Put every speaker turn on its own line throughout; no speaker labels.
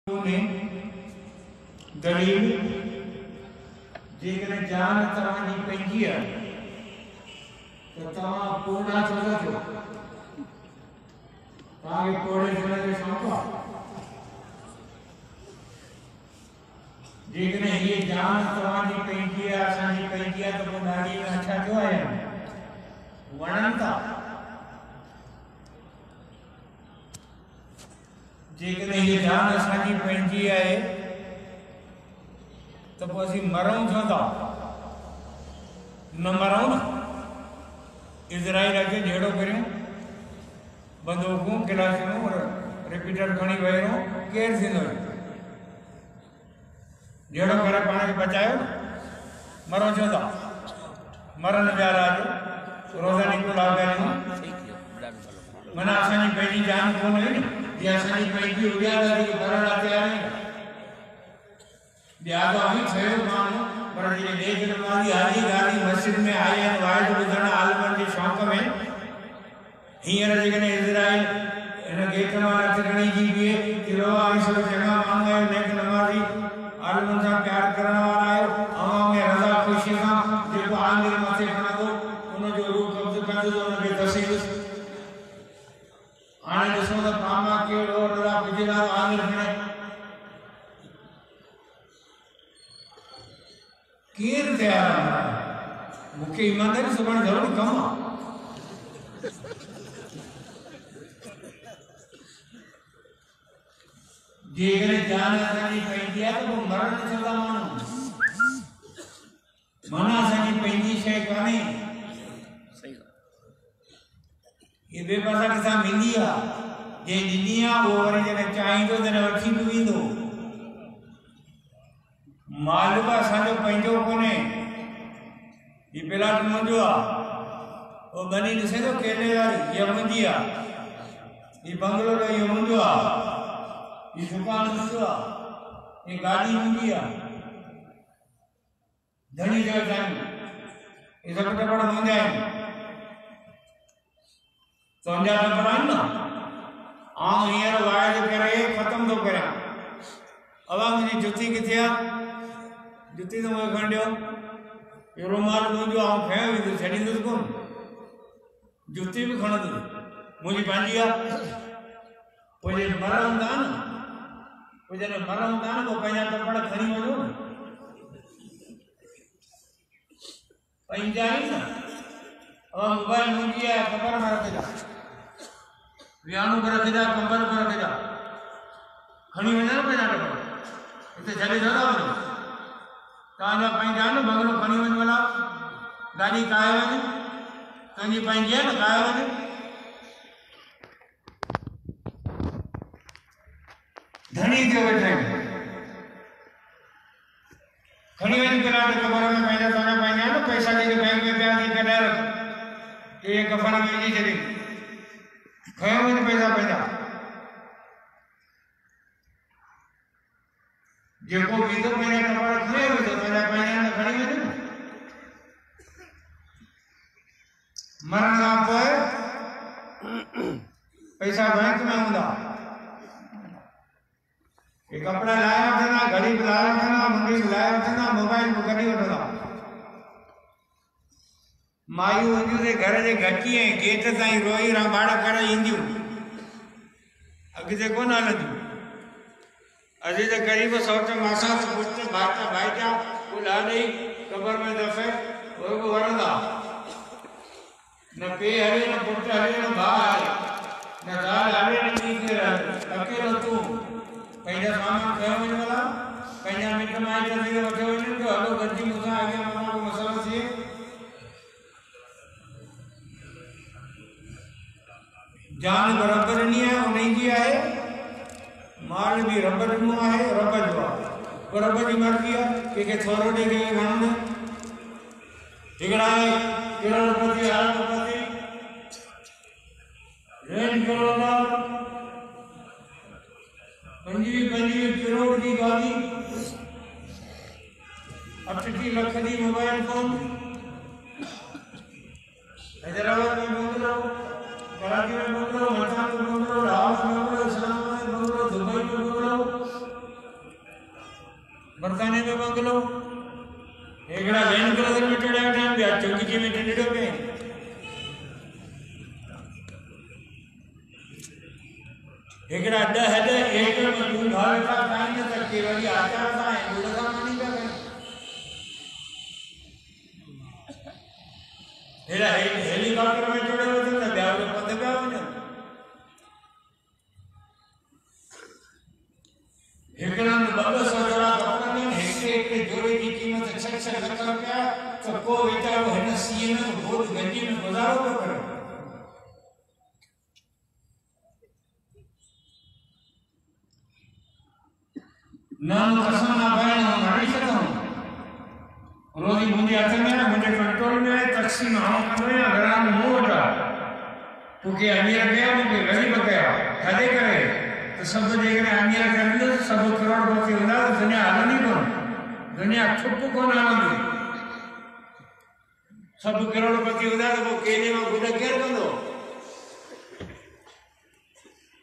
ने दलील जेकर जान तव्हांजी पंहिंजी आहे तो तव्हां पूरा छो था थियो तव्हांखे कोड़े थियण जो शौक़ु आहे जेकर ये जान तव्हांजी पंहिंजी आहे असांजी पंहिंजी आहे त पोइ ॾाढी में अच्छा थियो आहे वणनि था जेकर ये जान असांजी पंहिंजी आहे तो पोइ असीं मरूं छो था न मरूं न इज़राइल अचे जहिड़ो करियूं बंदूकूं क्लासूं रिपीटर खणी वहिरो केरु थींदो जहिड़ो करे पाण खे बचायो मरो छो था मरण पिया राज रोज़ानी को लाॻायूं माना असांजी पंहिंजी जान कोन हुई न ये असांजी पंहिंजी उजाड़ वारी मरण लाइ तयार आहियूं ॿिया त बि थियो माण्हू पर जेके ॾे जन्मादी हाली गाली मस्जिद में आया आहिनि वाइद ॿुधण आलमनि जे शौक़ में हींअर जेकॾहिं इज़राइल हिन गेट मां हथ खणी जी बीहे कि लो सभु चङा माण्हू आहियो नेक नमाज़ी आलमनि सां प्यार करण वारा आहियो अवां में रज़ा ख़ुशीअ सां जेको आमिर मथे खणंदो उनजो रूह कब्ज़ कंदो त उनखे तसीस हाणे ॾिसो त पामा कहिड़ो रज़ा गुजरा आमिर खणे केर तैयार आहे मूंखे ईमानदारी सुभाणे ज़रूरु कमु आहे जेकॾहिं जान असांजी पंहिंजी आहे त पोइ मरण छो था माण्हू माना असांजी पंहिंजी शइ कान्हे ये ॿिए पासा किथां मिली आहे जे ॾिनी आहे उहो वरी जॾहिं चाहींदो तॾहिं वठी बि वेंदो माल बि असांजो पंहिंजो कोन्हे ही प्लाट मुंहिंजो आहे उहो बनी ॾिसे थो केले वारी इहा मुंहिंजी आहे ही बंगलो त इहो मुंहिंजो आहे ही दुकान मुंहिंजो आहे ही गाॾी मुंहिंजी आहे धणी जो टाइम हे सभु टपड़ मुंहिंजा आहिनि तुंहिंजा टपड़ आहिनि न आउं हींअर वाइदो करे ख़तमु थो करियां अवा मुंहिंजी जुती किथे आहे जुती तो मूंखे खणी ॾियो इहो रुमाल मुंहिंजो आउं खयो वेंदुसि छॾींदुसि कोन जुती बि खणंदुसि मुंहिंजी पंहिंजी आहे पोइ जे मरऊं था न पोइ जॾहिं मरऊं था न पोइ पंहिंजा कपिड़ा खणी वञो न पंहिंजा ई न अवा मोबाइल मुंहिंजी आहे कबर में रखिजा विहाणू बि रखिजा कंबल बि रखिजा खणी वञा न पंहिंजा कपिड़ा हिते छॾे छो था वञो तव्हांजा पंहिंजा न बंगलो खणी वञ भला गाॾी काए वञ तुंहिंजी पंहिंजी आहे न काए वञ धणी थियो वेठा आहिनि खणी वञ प्लाट कबर में पंहिंजा तव्हांजा पंहिंजा न पैसा जेके बैंक में पिया थी कढाए रख के कफन में विझी छॾी खयो वञ पैसा पंहिंजा जेको वीज़ो पंहिंजा कपिड़ा खयो वेंदो पंहिंजा पंहिंजा न खणी वञो मरण खां पोइ पैसा बैंक में हूंदा ये कपिड़ा लाए वठंदा घड़ी बि लाए वठंदा मुंडी बि लाए वठंदा मोबाइल बि कढी वठंदा मायूं हूंदियूं ते घर जे घची ऐं गेट ताईं रोई रंबाड़ करे ईंदियूं अॻिते कोन हलंदियूं अजी तो करीब सोच मासा पुष्ट भाता भाईजा बुला नहीं कबर में दफे वो को वरदा न पे हरे न पुष्ट हरे न भाई न दाल हरे न नीचे रह अकेलो तू पहिला सामान कयो वने वाला पहिला मिट माई जल्दी वठो वने तो हलो गद्दी मुसा आगे माना को मसाला थी जान बराबर नहीं है वो नहीं जी है माल भी रब ॾिनो आहे रब जो आहे पर रब जी मर्ज़ी आहे कंहिंखे थोरो ॾे कंहिंखे घणो ॾे हिकिड़ा करोड़पति अरबपति रेंज करोड़ 25 करोड़ की गाड़ी 38 लख की मोबाइल फोन हैदराबाद में बंगलो कराची में बंगलो मथुरा में बंगलो लाहौर में बंगलो इस्लामाबाद में बंगलो दुबई में बंगलो बरताने में बंगलो एकड़ा लेन कलर में चढ़ा टाइम भी चौकी में टिंडो पे एकड़ा अड्डा है दे एक में दूर भाग का काई न तक केवल आचार था है गुड़गा मानी का हेला हेलीकॉप्टर में चढ़े होते ना ब्याह में पद पे आओ ना एकड़ा में बगस वगैरह कपड़ा में एक जोड़े की कीमत 6 लाख रुपया तो को बेचारो है ना सीए में बहुत गंजी में गुजारो तो करो नाम कसम ना भाई ना मारी सकता हूँ रोजी मुझे आता है ना मुझे कंट्रोल में है तकसीम हम करने अगर हम मोटा क्योंकि अमीर गया मुझे गरीब गया खादे करे तो सब देख रहे अमीर कर लो सब करोड़पति होना तो दुनिया हाल नहीं कौन दुनिया छुप कौन आनंद सब करोड़पति होना तो वो केले में गुड़ा केर कर दो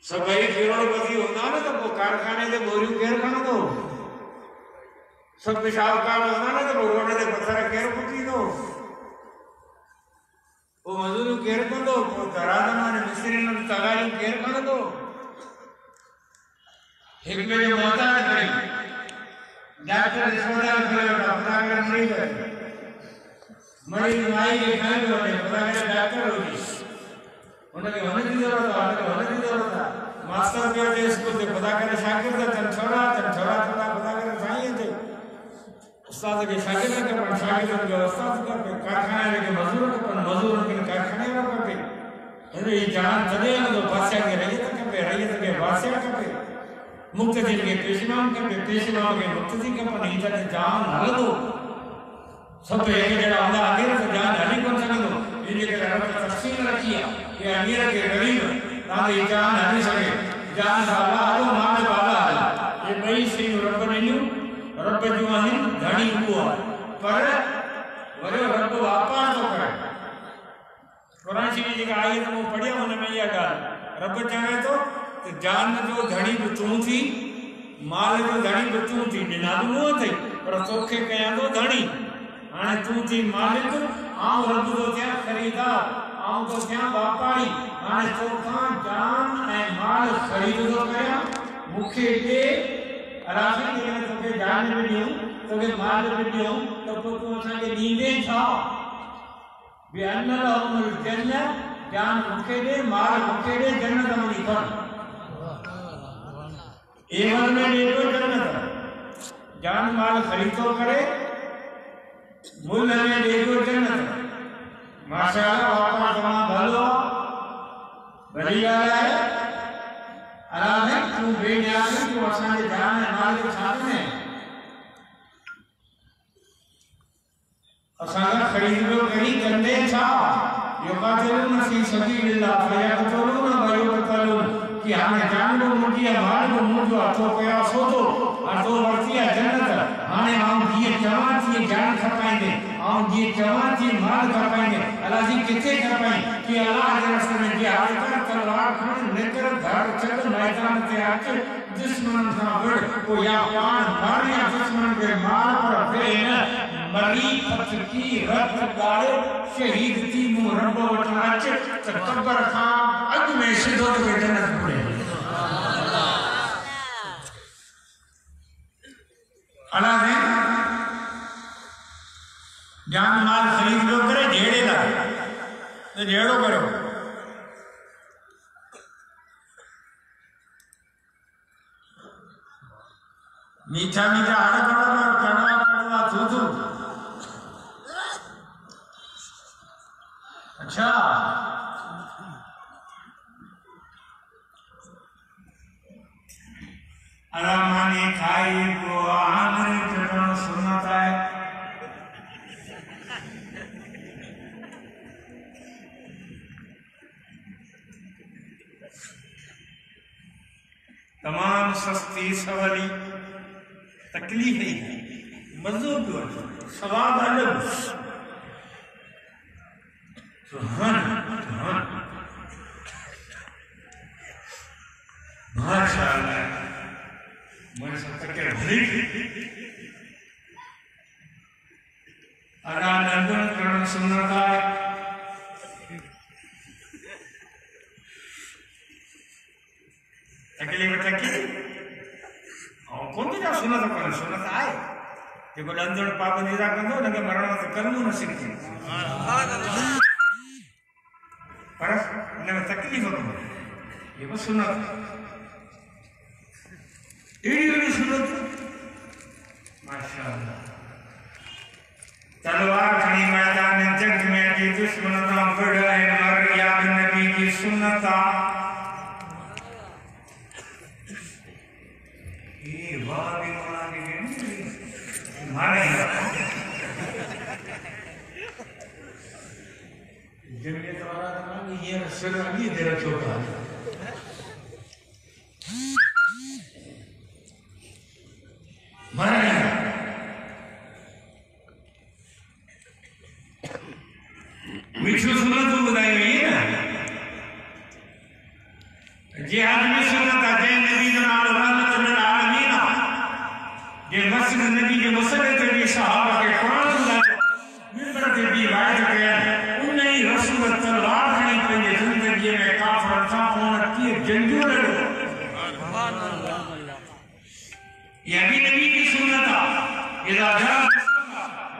सब भाई करोड़पति होना ना तो वो कारखाने से बोरियों केर कर दो सब पेशाब कार होना ना तो वो रोड से पत्थर केर पकड़ी दो वो मजदूर केर कर दो वो दरादना ने मिस्त्री ने तगारी केर कर दो एक में जो होता है कहीं डॉक्टर अस्पताल करे पता कर नहीं करे मरीज माई के खाए होने पता कर डॉक्टर होगी उन्हें होने की जरूरत है मास्टर के देश को तो पता करे शागिर्द तन छोड़ा पता करे चाहिए थे उस्ताद के शागिर्द के पर शागिर्द के उस्ताद के कारखाने के मजदूर के कारखाने में करते अरे ये जान चले तो बादशाह के रहियत के बादशाह के मुक्तदी के पेशवान के मुक्तदी के पर नहीं जाते जान हल दो सब एक जरा अल्लाह अमीर से जान हली कौन सा दो इन्हें के रब ने तकसीम रखी है कि अमीर के गरीब ना ये जान हली सके जान वाला आलो माल वाला ये बई से रब ने न्यू रब जुआनी धनी हुआ पर वरे रब वापा तो करे कुरान शरीफ जी का आयत में पढ़िया होने में यह गाल रब चाहे तो जान जो धनी बचूं थी माल जो धनी बचूं थी निनादू न थई पर तोखे कया तो धनी हाने तू थी मालिक आऊं रब तो त्या खरीदार आऊं तो त्या व्यापारी हाने तोखा जान ए माल खरीद तो कया मुखे के अराफी के तोखे जान में दियो तोखे माल में दियो तो तू असा के नींदे छा बिअन लहुल जन्नत जान मुखे दे माल मुखे दे जन्नत में कर एवं में देखो जन्नत जान माल खरीद तो करे मूल्य में देखो जन्नत माशाअल्लाह बापा तमाम भलो बढ़िया है आराम है तू बेनियाज है तू असाने जान माल के साथ में असाना खरीद लो कहीं गंदे छा युकातिलून फी सबीलिल्लाह फयक़तलून व युक़तलून कि हमें जान लो मुझे माल को मुझे तो क्या सोचो और तो बढ़ती है जन्नत हमें हम ये जवान थी जान खपाएंगे हम ये जवान थी माल खपाएंगे अल्लाह जी कितने खपाएं कि अल्लाह के रास्ते में जे आकर तलवार खान लेकर घर चल मैदान पे आके दुश्मन का बड़ को या पान मारिया दुश्मन के मार पर फेन मरी पत्थर की रत गाड़े शहीद थी मुंह रब्बो वटनाच तकबर खान अग में सिद्धो के जन्नत पड़े अल्लाह ने जान माल खरीद लो करे ढेड़े ला तो ढेड़ो करो मीठा मीठा आड़ कड़वा कड़वा थू अच्छा अरामानी खाई को आमरी चटन सुनता है तमाम सस्ती सवाली तकलीफ नहीं है मजदूर जो सवाब अलग सुभान सुभान माशाअल्लाह मन सत्य भरी अदा नंदन करण सुनता अकेले बेटा की और कौन सा सुनता करण सुनता है कि वो नंदन पाबंदी रा कंदो न के मरण तो कर्म न सिखी पर न तकलीफ हो ये बस सुनता एड़ी सुनत माशाअल्लाह तलवार खड़ी मैदान जंग में की दुश्मनों बढ़ाए मर या नबी की सुन्नता ये वाह भी मौला के मारे जंगे तो वाला था ये रसूल अभी तेरा छोटा मारे मिठू सुना तो बताई हुई है ना जे आदमी सुना था जय नबी का नाम रहमत लिल आलमीन जे मस्जिद नबी के मसले ते भी सहाबा के कुरान दा मिंबर ते भी वायद कया उन्हें ही रसूल तलवार खणी पंहिंजे जिंदगी में काफर सां उन की जंगू लड़ो सुभान अल्लाह ये भी नबी की सुन्नत है इदा जा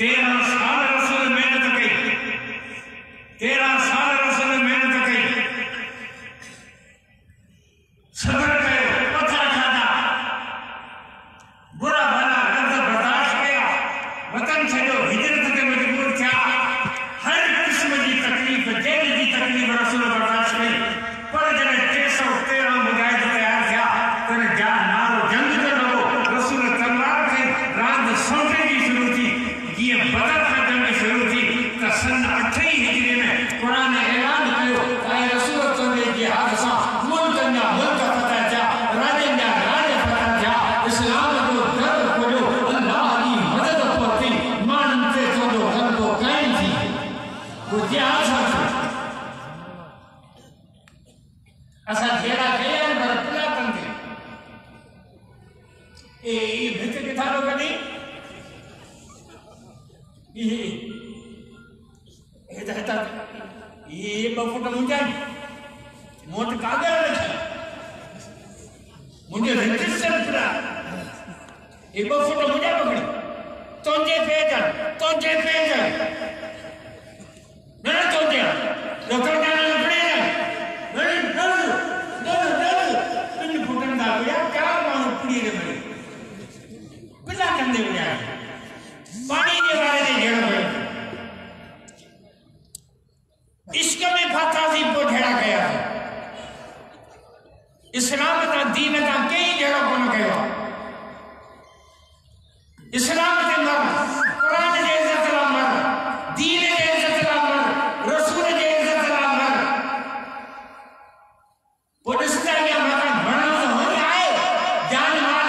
13 साल रसूल मेहनत की 13 साल रसूल मेहनत की सब्र कयो पत्थर खाधा बुरा भला दर्द बर्दाश्त किया वतन छो हिजरत के मजबूर थिया हर किस्म की तकलीफ जेल की तकलीफ रसूल बर्दाश्त कई पर जने 313 मुजाहिद तैयार थिया तने जा नारो जंग जो लॻो रसूल तलवार खे रांद सोटे जी शुरू थी ये बदर का जंग शुरू थी त सन 8 हिजरी में कुरान ऐलान कयो ऐ रसूल तुंहिंजे जिहाद सां मुल्कनि जा मुल्क फतह थिया राजनि जा राज फतह थिया इस्लाम जो दर खोलियो अल्लाह जी मदद पहुती माण्हुनि ते तुंहिंजो ग़लबो क़ाइम थी वो जिहाद सां असा घेरा कया पर पुला कंदे ए भित के थारो कदी ये हता ये बफुट मुंजा मोट कागल रखी मुंजे रजिस्टर पूरा ये बफुट मुंजा पकड़ी तोंजे पेजन न तोंजे डॉक्टर का नाम पड़े पानी के बारे में घेरा गया इश्क में फातासी को घेरा गया इस्लाम का दीन का कई घेरा कोन गया इस्लाम के मर कुरान के इज्जत ला मर दीन के इज्जत ला मर रसूल के इज्जत ला मर पुलिस का ये मकान बना हो जाए जान माल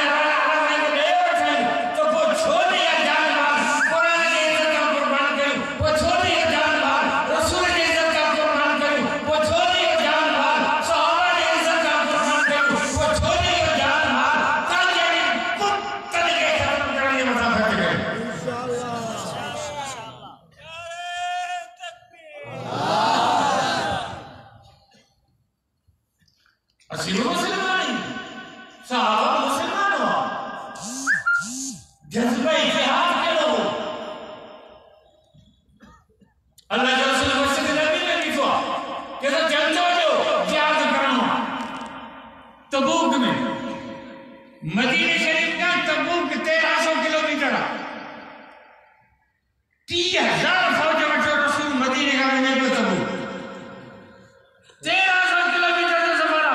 मदीने शरीफ का तबूक 1300 किलोमीटर 30,000 फौज वठो रसूल मदीने का में तबूक 1300 किलोमीटर जो सफर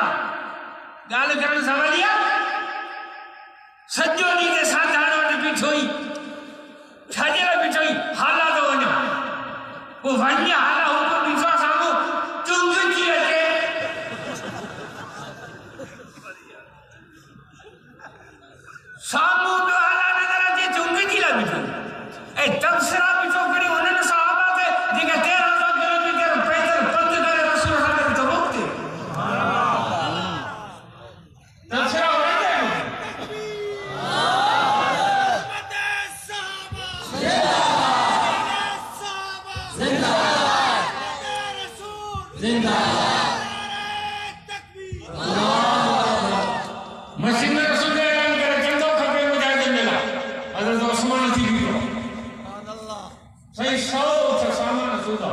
मशीन में रसूल का ऐलान करे चंदो खपे मुजाहिद मिला हजरत उस्मान थी बीरो सही सौ सामान सुधा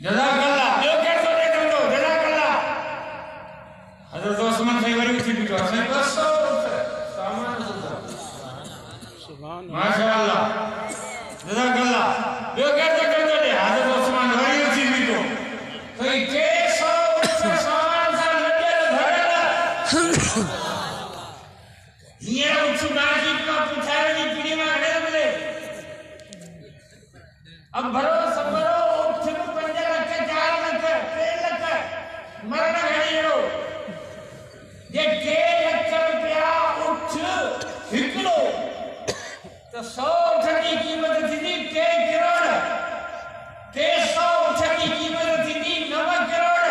जज़ाकल्लाह जो कर तो दे चंदो जज़ाकल्लाह हजरत उस्मान सही वरी थी बीरो सही बस सामान सुधा सुभान माशाअल्लाह जज़ाकल्लाह जो कर तो चंदो दे हजरत उस्मान वरी थी बीरो सही के ये उछुनाजी का पुछारे की पीढ़ी में खड़े मिले अब भरो सब भरो उठ को पंजा रख के चार रख के तेल रख के मरना घड़ी रो ये के ₹1 उठ हिकड़ो तो 100 की कीमत थी के करोड़ के 100 की कीमत थी 9 करोड़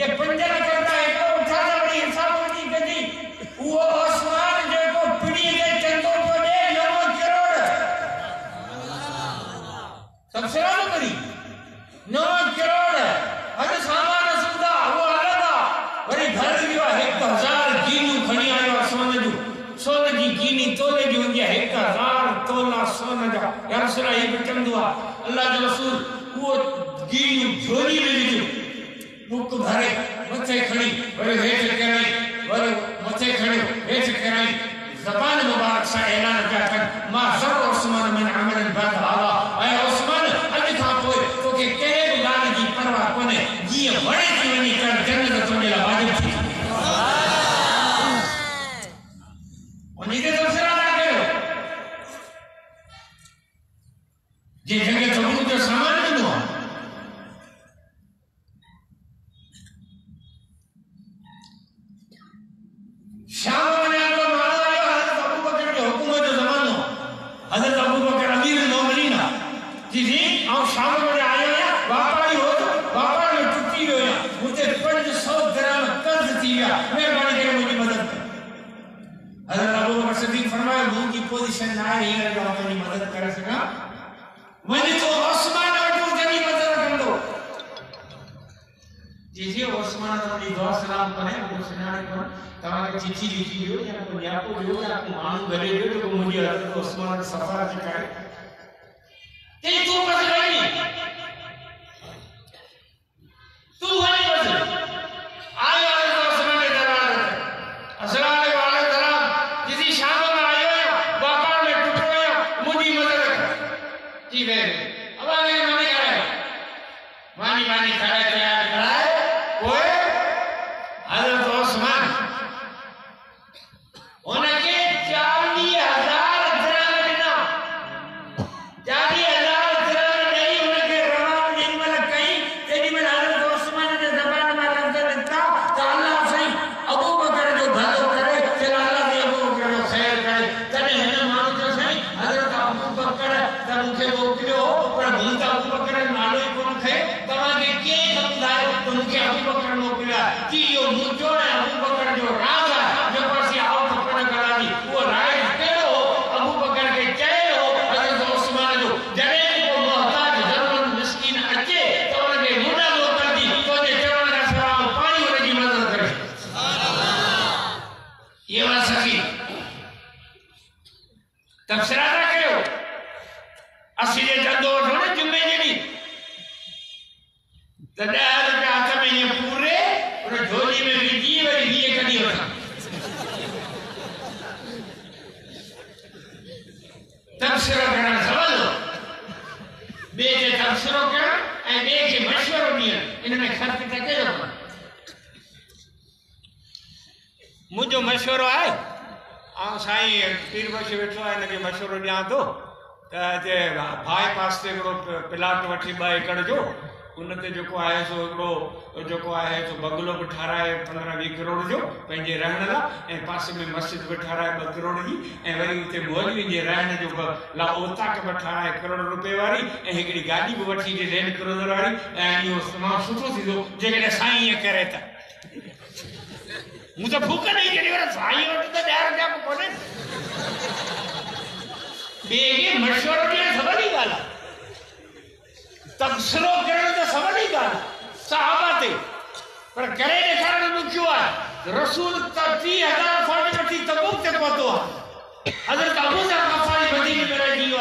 ये पंजा करता है तो उठाना बड़ी हिसाब होती कदी वो आसमान जो को पीड़ी के चंदो को दे 9 करोड़ सबसे ज्यादा करी 9 करोड़ हर सामान सुविधा वो अलगा बड़ी घर जो 1000 कीनू खणी आयो सोने जी कीनी तोले जो ये 1000 तोला सोने जा या रसूल एक चंदो अल्लाह के रसूल वो कीनू झोली में दी बुक भरे मथे खड़ी बड़े हेठ कराई बड़े मथे खड़े हेठ कराई ज़बान मुबारक सा ऐलान किया कर मा सर उस्मान मन अमल बाद आवा ऐ उस्मान अज का पोए तो के कहे गाल जी परवाह कोने जी बड़े थी वनी कर जन्नत तुझे ला वाजिब थी वनी के दूसरा ना करो जे जगह तबूक जो सामान नो शाम में आलो मानो आयो हजरत अबू बकर के हुकूमत जो जमानो हजरत अबू बकर अमीर मोमिनीन जी और शाम में आयो या व्यापारी हो व्यापार में टूटी हो या मुझे 500 dirham कर्ज दिया मेहरबानी करे मुझे मदद कर हजरत अबू बकर सिद्दीक फरमाया मुझी पोजीशन ना है ये जो अपनी मदद कर सका वनी तो उस्मान और जनी मदद कर दो जी उस्मान अपनी दुआ सलाम करे वो सुनाने को तमाके चिट्ठी लिखी हो या कोई आपको जो आपको मांग करे जो मुझे हजरत उस्मान सफर करे ते तू बस गई तू वही बस आया हजरत उस्मान के दरबार अस्सलाम वालेकुम जिसी शाम में आयो व्यापार में टूट गया मुझे मदद कर जी वे अब आगे माने करे मानी खड़ा तैयार कराए कोई हजरत उस्मान उनके 40,000 dirham देना 40,000 dirham नहीं उनके रवाब नहीं मिला कहीं तेरी में हजरत उस्मान ने ज़बान में लफ्ज़ लिखा तो अल्लाह सही अबू बकर जो भलो करे फिर अल्लाह ने अबू बकर को खैर करे तने है ना मानो तो सही हजरत अबू बकर तब के मोकलियो पर भूलता अबू बकर नालो ही कोन थे तमाके के समझाए तुमके अबू बकर मोकलिया कि यो मुझो है अबू बकर जो राज है जो पासी आओ वो राय करो अबू बकर के चहे हो हजरत उस्मान जो जरे को मोहताज जरूरत मिस्कीन अचे तो उनके मुंडा लोकर दी तो जे चवण का सवाल पानी उनकी मदद करे सुभान अल्लाह ये बात सही तफसीरा ना करो असली जदो थोड़े जुम्मे जड़ी तदा के हाथ में ये पूरे और झोली में विजी वरी ये कदी होता तफसीरो करण समझो बेजे तफसीरो करण ए बेजे मशवरो दिया इनमें खर्च टके जो मुझो मशवरो है आ साईं पीर बख्श बैठो है इनके मशवरो दिया तो जे भाई पास से प्लाट वठी 2 एकड़ जो उनते जो को आए सो जो को आए तो बंगलो भी ठाराए 15-20 करोड़ जो पंजे रहण ला ए पास में मस्जिद भी ठाराए 2 करोड़ जी ए वरी उते मौलवी जे रहण जो ला ओता के भी ठाराए ₹1 करोड़ वाली ए एकड़ी गाड़ी भी वठी जे रेन करोड़ वाली ए यो तमाम सुठो थींदो जेकॾहिं साईं ये करे त मुझे भूख नहीं जड़ी वाला साईं वटि त ₹10 को कोने बेगे मशवरो दिया सभली गाला स्लो करण तो सवली गाल सहाबा थे पर करे ॾेखारण ॾुखियो आहे रसूल त 30,000 फौज वठी तबूक ते पहुतो आहे हज़रत अबू ज़र गफ़ारी मदीने में रहिजी वियो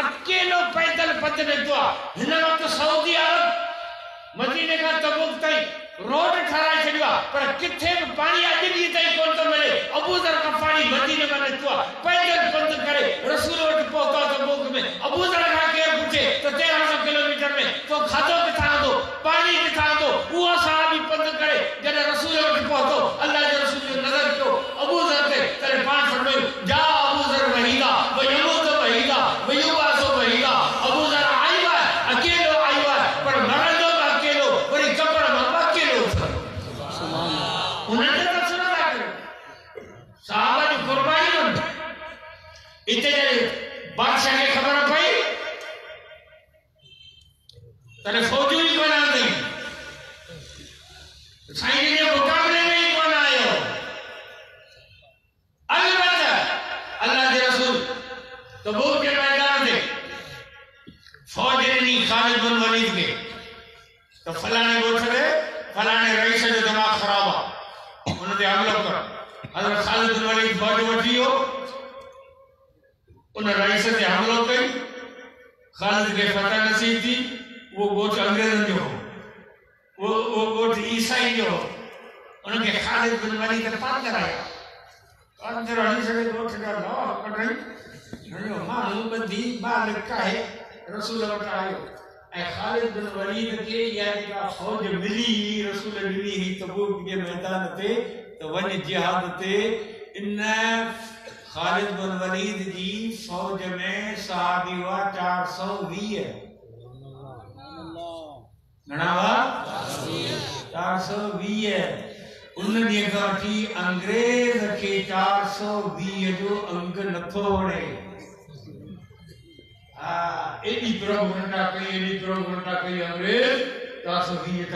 अकेलो पैदल पंध निकितो आहे हिन वक़्तु सऊदी अरब मदीने खां तबूक ताईं रोड ठाराए छॾियो आहे पर किथे बि पाणी अॼु ॾींहं ताईं कोन थो मिले अबू ज़र गफ़ारी मदीने में निकितो आहे पैदल पंध करे रसूल वटि पहुतो तबूक में अबू ज़र खां केरु पुछे त 1300 किलोमीटर में तो खाधो किथां हूंदो पाणी किथां हूंदो उहो सहाबी पंध करे जॾहिं रसूल वटि पहुतो अल्लाह जे रसूल जो नज़र कयो अबू ज़र ते तॾहिं पाण फरमायो जा अबू ज़र वहीदा व यमूत वहीदा व युबासु वहीदा अबू ज़र आयो आहे अकेलो आयो आहे पर मरंदो बि अकेलो वरी कब्र मां अकेलो उन्हनि त सुना था कयो सहाबा जी कुर्बानी इते बादशाह खे ख़बर पई तॾहिं फौजूं ई कोन आंदियूं साईं जे मुक़ाबले में ही कोन आयो अलबत्ता अल्लाह जे रसूल तबूक के मैदान ते फौज ॾिनी ख़ालिद बिन वलीद खे तो फलाणे ॻोठ ते फलाणे रईस जो दिमाग़ ख़राब आहे उन ते हमलो कर हज़रत ख़ालिद बिन वलीद फौज वठी वियो उन रईस ते हमलो कई ख़ालिद खे फतह नसीब थी वो ॻोठ अंग्रेज़नि जो वो ॻोठ ईसाई जो उनखे ख़ालिद बिन वलीद पार कराया अंदर हली सके ॻोठ जा लाहौर कढई हणियो माण्हू ॿधी मालिक आहे रसूल वटि आयो ऐं ख़ालिद बिन वलीद खे इहा जेका फौज मिली रसूल ॾिनी हुई तबूक जे मैदान ते त वञ जिहाद ते इन ख़ालिद बिन वलीद जी फौज में सहाबी हुआ 420 घणा हुआ 420 उन ॾींहं खां वठी अंग्रेज़ खे 420 जो अंग नथो वणे एॾी प्रोपगंडा कई अंग्रेज़ 420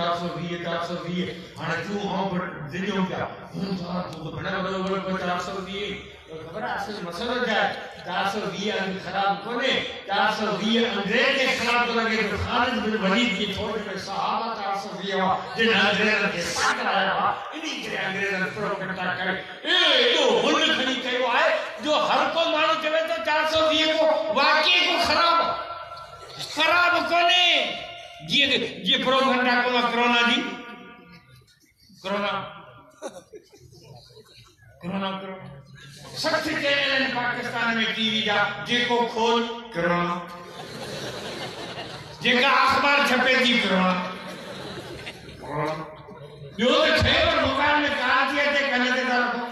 हाणे तूं ऐं दिलियूं पिया तूं त घणा बराबरि 420 खबर आहे असुल मसलो छा आहे 420 अंग ख़राब कोन्हे 420 अंग्रेज़ खे ख़राब थो लॻे त ख़ालिद बिन वलीद जी फौज में सहाबा 420 हुआ जिन अंग्रेज़नि खे पार कराया हुआ इन करे अंग्रेज़नि प्रोपगंडा करे एॾो हुन खणी कयो आहे जो हर को माण्हू चवे थो 420 को वाक़ई को ख़राब कोन्हे जीअं प्रोपगंडा कयो कोरोना जी कोरोना सख्त चैनल पाकिस्तान में टीवी जा जेको खोल कोरोना जेका अखबार छपे थी कोरोना ॿियो त खैबर मुकाम में कराची ते कन ते था रखो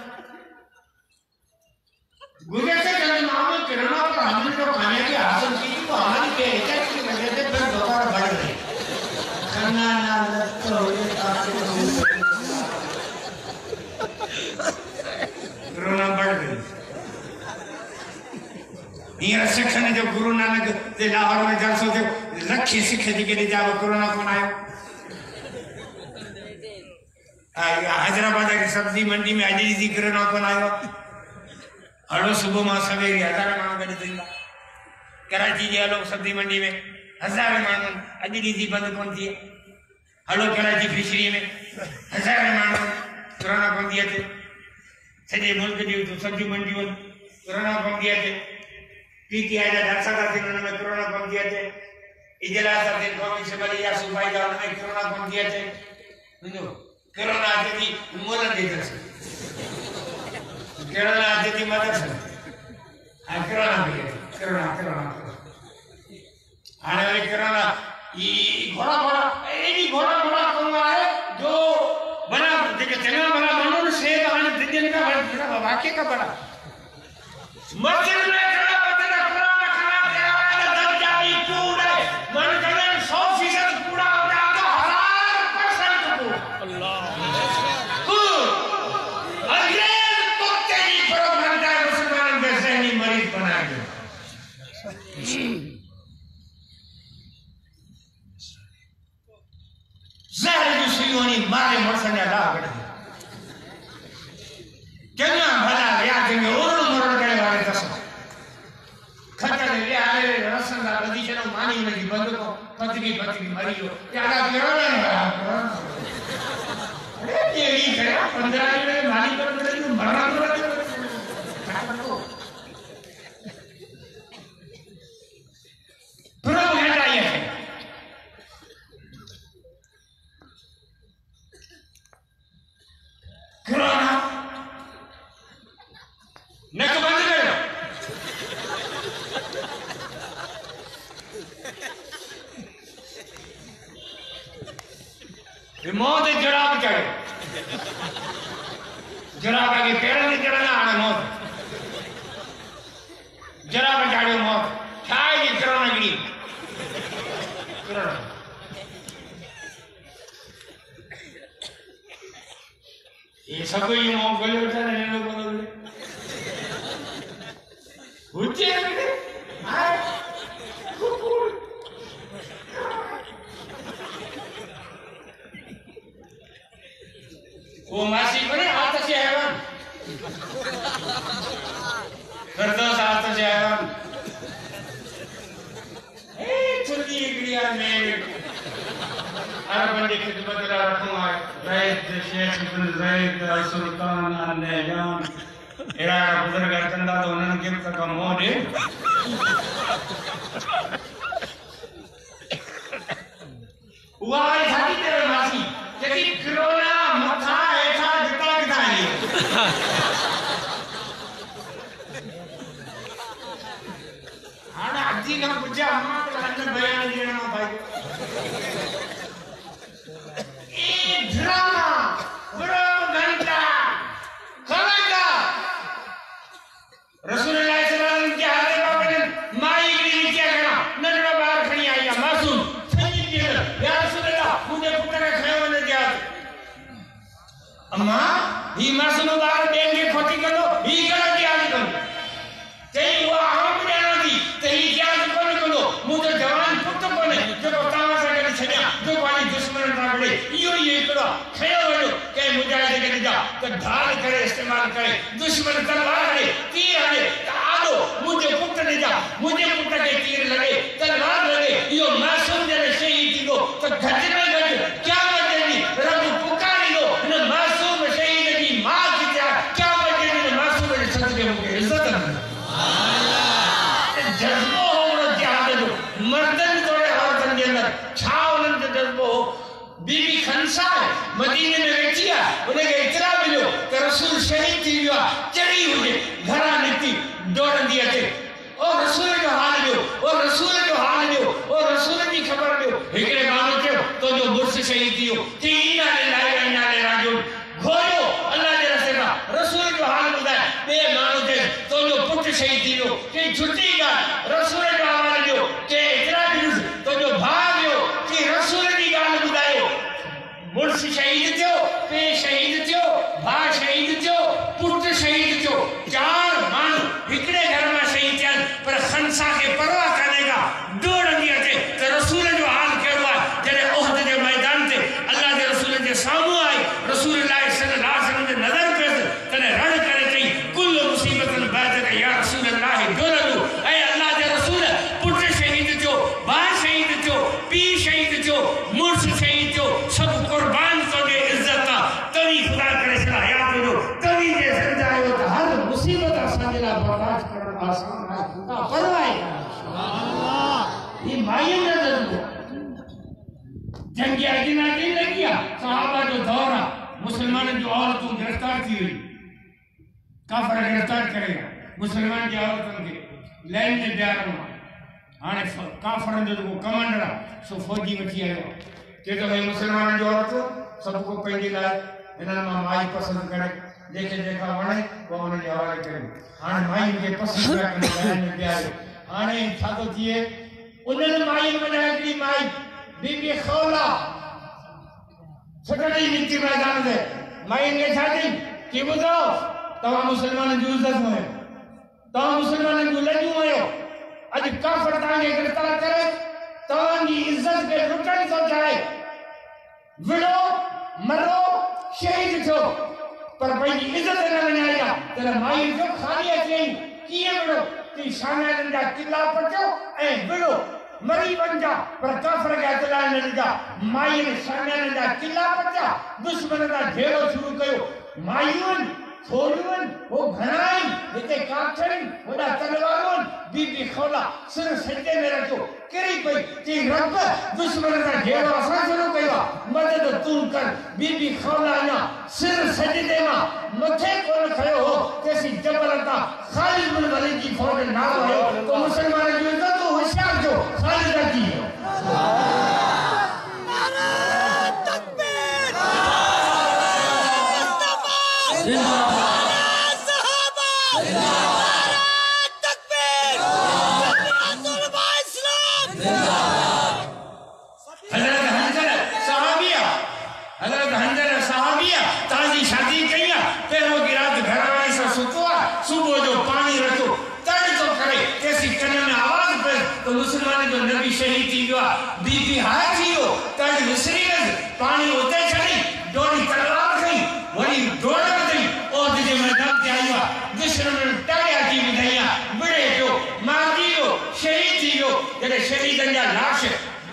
गुज़िरियल चंद मामले कोरोना पर हमने जो कामयाबी हासिल की थी वो हमारी बेहतर की वजह से फिर दोबारा बढ़ गई खन्ना ना लगता हो ये कोरोना बढ़ गई हींअर सिखनि जो गुरु नानक जे लाहौर में जलसो थियो लखे सिख जी केॾे जा कोरोना कोन आयो हैदराबाद की सब्जी मंडी में अॼु जी कोरोना कोन आयो हलो सुबह मां सवेरे 1000 माण्हू गॾु थींदा कराची जी हलो सब्जी मंडी में 1000 माण्हू अॼु जी बंदि कोन थी हलो कराची फिशरी में 1000 माण्हू कोरोना कोन थी अचे सॼे मुल्क जी सब्जी मंडियूं कोरोना कोन थी अचे PTI जा जलसा था थियनि हुन में कोरोना कोन थी अचे इजलास था थियनि क़ौमी असेंबली या सूबाई जा हुन में कोरोना कोन थी अचे कोरोना अचे थी मोलनि जे तरफ़ कोरोना अचे थी मदद हाणे कोरोना बि अचे कोरोना हाणे वरी कोरोना घोड़ा एॾी घोड़ा कमु आहे जो भला जेके चङा भला माण्हू से हाणे दिल्ली में वाक़ई ख़बर आहे मस्जिद में मारे मरसन जा लाभ केना भला या के ओरण मरण करे वाले दस खतरे ले आले रसन दा बदी चलो मानी पानी में बंद को पतली पतली मरी हो यारा गिरोना है अरे ये करे 15 दिन में मानी कर मिले तो मरना पूरा घंटा ये है कोरोना नक बंद करो ये मौत जराब चढ़े जराब आगे पैर में चढ़ना आना मौत जराब चढ़े मौत छाए जी कोरोना गिरी कोरोना ये सब ये मौत गले उठा नहीं लोग बोले उच्चे हैं हाय वो मासी को नहीं हाथ से हैवान फरदौस हाथ से हैवान चुल्ली गिरिया में अरबन की खिदमत ला रखूंगा ज़ैद शेख बिन ज़ैद अल सुल्तान अल नहयान एरा बुजुर्ग कंदा तो उन्हनि गिफ्ट का मोह दे हुआ है थाकी तेरे मासी जेकी कोरोना मथा ऐसा जिता किथा है हां अजी का पूछा अम्मा को अंदर बयान देना भाई ए ड्रामा बड़ा घंटा खलंगा रसूलुल्लाह सल्लल्लाहु अलैहि वसल्लम के हाथ में माई की क्या करा नजर बाहर खड़ी आई मासूम सही के या रसूलुल्लाह मुझे पुत्र का खाया न दिया अम्मा ही मासूम बाहर देंगे खोटी करो ही करा दिया करो तेरी वो हम देना दी तेरी क्या करो मुझे जवान पुत्र कोने जो बतावा से कर छया जो वाली दुश्मन रागड़े ये करो खाया वालो के मुजाहिद के जा तो ढाल करे इस्तेमाल करे दुश्मन तलवार है तीर है आदो मुझे पुत्र ने जा मुझे पुत्र के तीर लगे तलवार लगे यो मासूम जरे शहीद को तो घट में घट क्या बचेगी रब पुकारी लो न मासूम शहीद की मां की क्या बचेगी न मासूम के सदके मुझे इज्जत है जज्बो हो जिहाद जो मर्दन तोड़े औरतन के अंदर छावलन के जज्बो बीबी खनसा मदीने में बैठी है उन्हें इतरा मिलो कि रसूल शहीद थी हुआ चढ़ी हुई घरा निकली दौड़ दिया थे और रसूल जो हाल जो और रसूल जो हाल जो और रसूल की खबर जो हिकड़े मानो के तो जो मुर्श शहीद थी हो कि इना ले राजो घोयो अल्लाह के रस्ते का रसूल जो हाल बुधाए बे मानो थे तो जो पुत्र शहीद थी हो कि छुट्टी का रसूल जो हाल जो कि इतरा बिरुस तो जो भाग जो कि रसूल की गाल बुधायो मुर्श शहीद थियो पे शहीद थियो भा शहीद थियो पुत्र शहीद थियो चार मानू हिकड़े घर में शहीद थिया पर खनसा के परवाह करने का दौड़ दिया थे तो रसूल जो हाल केड़ो जरे ओहद के मैदान ते अल्लाह के रसूल के सामू आई रसूलुल्लाह सल्लल्लाहु अलैहि वसल्लम के नजर पे तने रड़ करे थी कुल मुसीबतन बाद का या रसूलुल्लाह दुरलु ए अल्लाह के रसूल पुत्र शहीद थियो भा शहीद थियो पी शहीद थियो मुर्श शहीद थियो सब कुर्बान तो दे इज्जत तभी खुदा करे सला हयात जो तभी जे समझायो तो हर मुसीबत असंजला बर्दाश्त करना आसान है का परवाह ये मायने न दो जंग अदीना की लगिया सहाबा जो दौर मुसलमान जो औरतों गिरफ्तार थी हुई काफर गिरफ्तार करेगा मुसलमान की औरतों के लाइन में बियार हुआ हाने काफर जो कमांडर सो फौजी वठी आयो के तो भाई मुसलमान जो औरत सबको पहली लाए इन्हनि मां माई पसंद करे जेके जेका वणे वो उन जे हवाले करे हाने माई के पसंद करे लाइन में बियार हाने छा तो थिए उन्हनि माई में हिकड़ी माई बीबी खौला छटड़ी नीति मैदान दे माई ने छा थी कि बुधाओ तवा मुसलमान जो इज्जत में तवा मुसलमान जो लजू आयो आज काफर तांगे गिरफ्तार करे तवां की इज्जत के लुटण तो चाहे विड़ो मरो शहीद थो पर भाई इज्जत न वणाया तेरा माई जो खाली अचे किए विड़ो ती शामियान जा किला पटो ए विड़ो मरी वंजा पर काफर के अतला ने जा माई ने सामने ने जा किला पचा दुश्मन का घेरो शुरू कयो मायून छोड़वन वो घनाई इते काठन वडा तलवारों बीबी खौला सिर सज्जे में रखो करी पई कि रब दुश्मन का घेरो असा शुरू कयो मदद तू कर बीबी खौला ना सिर सजदे में मथे कोन खयो हो तेसी जबल का खालिद बिन वलीद की फौज नाल आयो तो मुसलमान जो तो होशियार जो खालिद की बीबी हाथियो तड़ विसरी पानी होते चली डोरी तलवार खई वरी डोड़ गई और जे मैदान ते आया दुश्मन टाया की विधैया बड़े जो मारियो शहीद थियो जड़े शहीदन जा लाश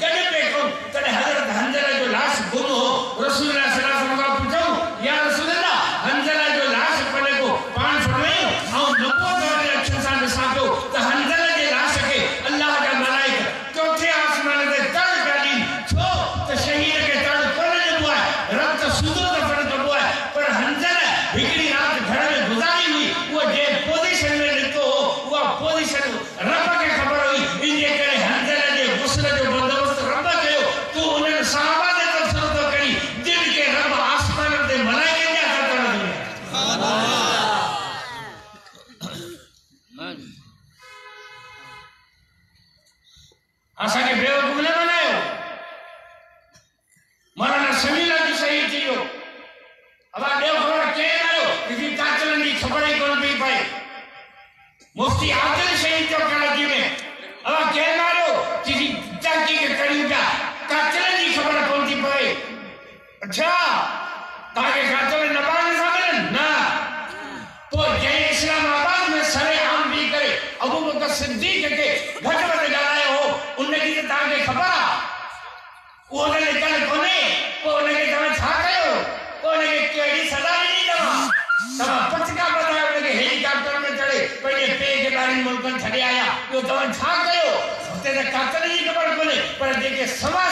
गड पे को तड़े हजरत हंजला जो लाश गुम हो रसूलुल्लाह सल्लल्लाहु अलैहि वसल्लम पूछो या रसूलुल्लाह हंजला जो लाश पड़े को पान फरमायो औ नबो दे अक्षर सा साथो त हंजला जे लाश के अल्लाह का मलाइका चौथे आसमान दे तड़ गाड़ी छो त शहीद के तड़ कोन जबो है रक्त सुदो त फड़ जबो है पर हंजला बिगड़ी रात घर में गुजारी हुई वो जे पोजीशन में निको वो पोजीशन रब के खबर हुई इनके करे हंजला जे गुस्ल जो बंदोबस्त रब कयो तू उन सहाबा ने तफसीर तो करी जिन के रब आसमान दे मलाइका ने खबर दी आशा के बेवकूफ न बनायो मौलाना शमीला की शहीद थियो अब देव खबर के आयो किसी काचलन की खबर ही कोन पई पाई मुफ्ती आदिल शहीद जो कराची में अब के मारो किसी चाकी के करी जा काचलन की खबर कोन थी पाई अच्छा ताके काचलन न पाने सागन ना तो जय इस्लामाबाद में सरे आम भी करे अबू बकर सिद्दीक के घटवत गाए हो उनने की ताके खबर वो ने कल कोने कोने के तमे छा कयो कोने के केड़ी सजा नहीं दवा तब पचका बताया उनके हेलीकॉप्टर में चढ़े पहले पे के बारे मुल्कन छड़े आया तो तमे छा कयो ते काचल जी खबर कोने पर जेके सवा